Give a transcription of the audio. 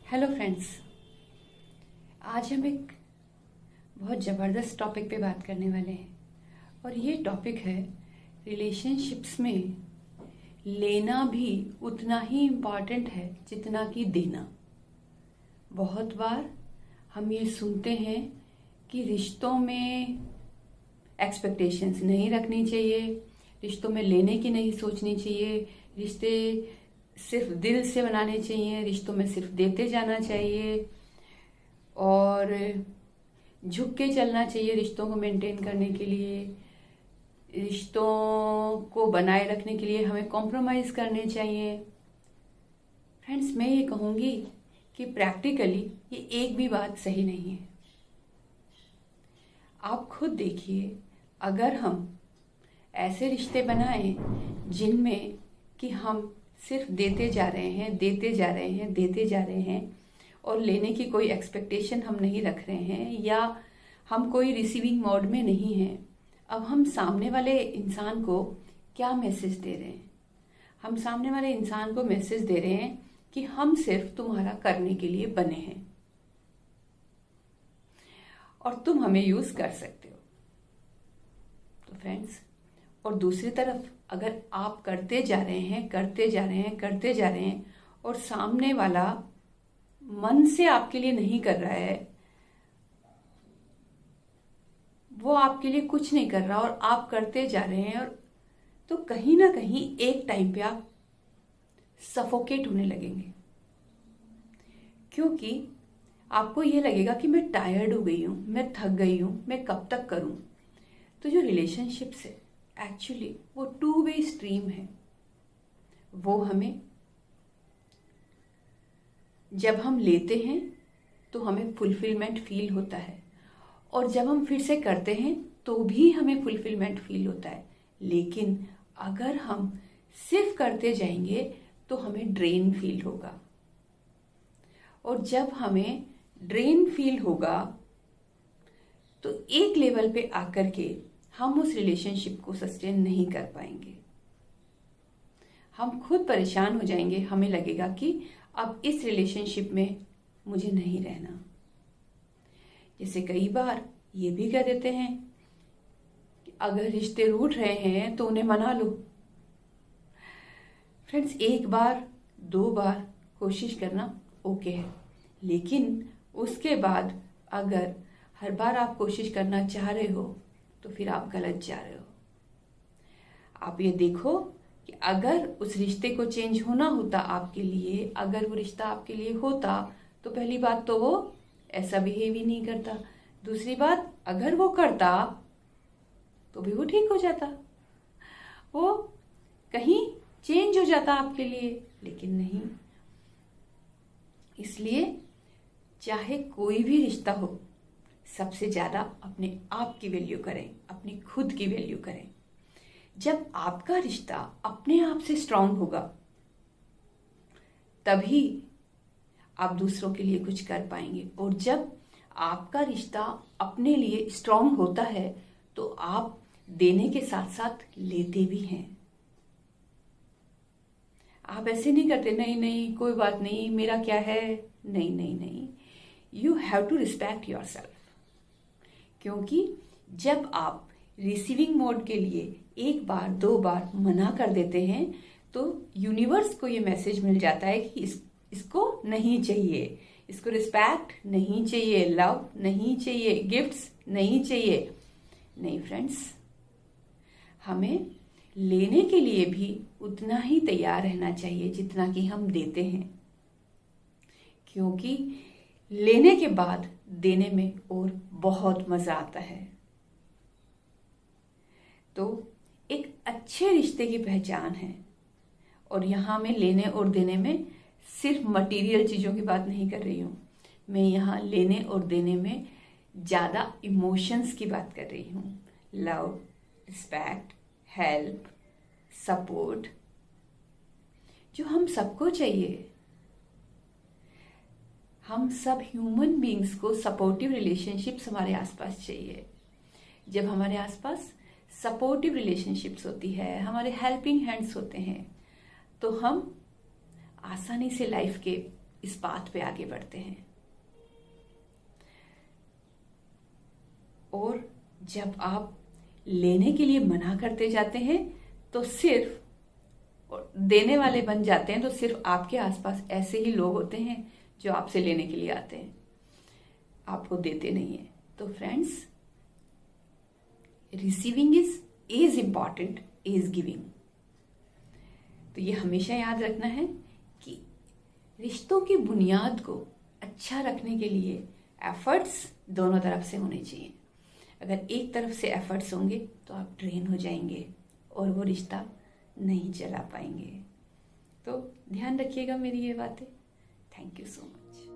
Hello friends, आज हम एक बहुत ज़बरदस्त टॉपिक पे बात करने वाले हैं और ये टॉपिक है रिलेशनशिप्स में लेना भी उतना ही इम्पॉर्टेंट है जितना कि देना। बहुत बार हम ये सुनते हैं कि रिश्तों में एक्सपेक्टेशंस नहीं रखनी चाहिए, रिश्तों में लेने की नहीं सोचनी चाहिए, रिश्ते सिर्फ दिल से बनाने चाहिए, रिश्तों में सिर्फ देते जाना चाहिए और झुक के चलना चाहिए रिश्तों को मेंटेन करने के लिए। रिश्तों को बनाए रखने के लिए हमें कॉम्प्रोमाइज़ करने चाहिए। फ्रेंड्स, मैं ये कहूँगी कि प्रैक्टिकली ये एक भी बात सही नहीं है। आप खुद देखिए, अगर हम ऐसे रिश्ते बनाएं जिनमें कि हम सिर्फ देते जा रहे हैं, देते जा रहे हैं, देते जा रहे हैं और लेने की कोई एक्सपेक्टेशन हम नहीं रख रहे हैं या हम कोई रिसीविंग मोड में नहीं हैं, अब हम सामने वाले इंसान को क्या मैसेज दे रहे हैं? हम सामने वाले इंसान को मैसेज दे रहे हैं कि हम सिर्फ तुम्हारा करने के लिए बने हैं और तुम हमें यूज कर सकते हो। तो फ्रेंड्स, और दूसरी तरफ अगर आप करते जा रहे हैं, करते जा रहे हैं, करते जा रहे हैं और सामने वाला मन से आपके लिए नहीं कर रहा है, वो आपके लिए कुछ नहीं कर रहा और आप करते जा रहे हैं, और तो कहीं ना कहीं एक टाइम पे आप सफोकेट होने लगेंगे, क्योंकि आपको ये लगेगा कि मैं टायर्ड हो गई हूं, मैं थक गई हूं, मैं कब तक करूं। तो जो रिलेशनशिप्स है एक्चुअली वो टू वे स्ट्रीम है। वो हमें जब हम लेते हैं तो हमें फुलफिलमेंट फील होता है और जब हम फिर से करते हैं तो भी हमें फुलफिलमेंट फील होता है। लेकिन अगर हम सिर्फ करते जाएंगे तो हमें ड्रेन फील होगा, और जब हमें ड्रेन फील होगा तो एक लेवल पे आकर के हम उस रिलेशनशिप को सस्टेन नहीं कर पाएंगे। हम खुद परेशान हो जाएंगे, हमें लगेगा कि अब इस रिलेशनशिप में मुझे नहीं रहना। जैसे कई बार ये भी कह देते हैं कि अगर रिश्ते रूठ रहे हैं तो उन्हें मना लो। फ्रेंड्स, एक बार दो बार कोशिश करना ओके है, लेकिन उसके बाद अगर हर बार आप कोशिश करना चाह रहे हो तो फिर आप गलत जा रहे हो। आप ये देखो कि अगर उस रिश्ते को चेंज होना होता आपके लिए, अगर वो रिश्ता आपके लिए होता, तो पहली बात तो वो ऐसा बिहेव ही नहीं करता। दूसरी बात, अगर वो करता तो भी वो ठीक हो जाता, वो कहीं चेंज हो जाता आपके लिए, लेकिन नहीं। इसलिए चाहे कोई भी रिश्ता हो, सबसे ज्यादा अपने आप की वैल्यू करें, अपनी खुद की वैल्यू करें। जब आपका रिश्ता अपने आप से स्ट्रांग होगा तभी आप दूसरों के लिए कुछ कर पाएंगे, और जब आपका रिश्ता अपने लिए स्ट्रांग होता है तो आप देने के साथ साथ लेते भी हैं। आप ऐसे नहीं करते नहीं नहीं कोई बात नहीं, मेरा क्या है, नहीं नहीं नहीं। You have to respect yourself, क्योंकि जब आप रिसीविंग मोड के लिए एक बार दो बार मना कर देते हैं तो यूनिवर्स को ये मैसेज मिल जाता है कि इसको नहीं चाहिए, इसको रिस्पेक्ट नहीं चाहिए, लव नहीं चाहिए, गिफ्ट्स नहीं चाहिए। नहीं फ्रेंड्स, हमें लेने के लिए भी उतना ही तैयार रहना चाहिए जितना कि हम देते हैं, क्योंकि लेने के बाद देने में और बहुत मजा आता है। तो एक अच्छे रिश्ते की पहचान है, और यहां मैं लेने और देने में सिर्फ मटेरियल चीजों की बात नहीं कर रही हूं, मैं यहां लेने और देने में ज्यादा इमोशंस की बात कर रही हूं। लव, रिस्पेक्ट, हेल्प, सपोर्ट, जो हम सबको चाहिए। हम सब ह्यूमन बीइंग्स को सपोर्टिव रिलेशनशिप्स हमारे आसपास चाहिए। जब हमारे आसपास सपोर्टिव रिलेशनशिप्स होती है, हमारे हेल्पिंग हैंड्स होते हैं, तो हम आसानी से लाइफ के इस पाथ पे आगे बढ़ते हैं। और जब आप लेने के लिए मना करते जाते हैं तो सिर्फ देने वाले बन जाते हैं, तो सिर्फ आपके आसपास ऐसे ही लोग होते हैं जो आपसे लेने के लिए आते हैं, आपको देते नहीं है। तो friends, receiving is as important as giving. तो ये हमेशा याद रखना है कि रिश्तों की बुनियाद को अच्छा रखने के लिए एफर्ट्स दोनों तरफ से होने चाहिए। अगर एक तरफ से एफर्ट्स होंगे तो आप ड्रेन हो जाएंगे और वो रिश्ता नहीं चला पाएंगे। तो ध्यान रखिएगा मेरी ये बातें। Thank you so much.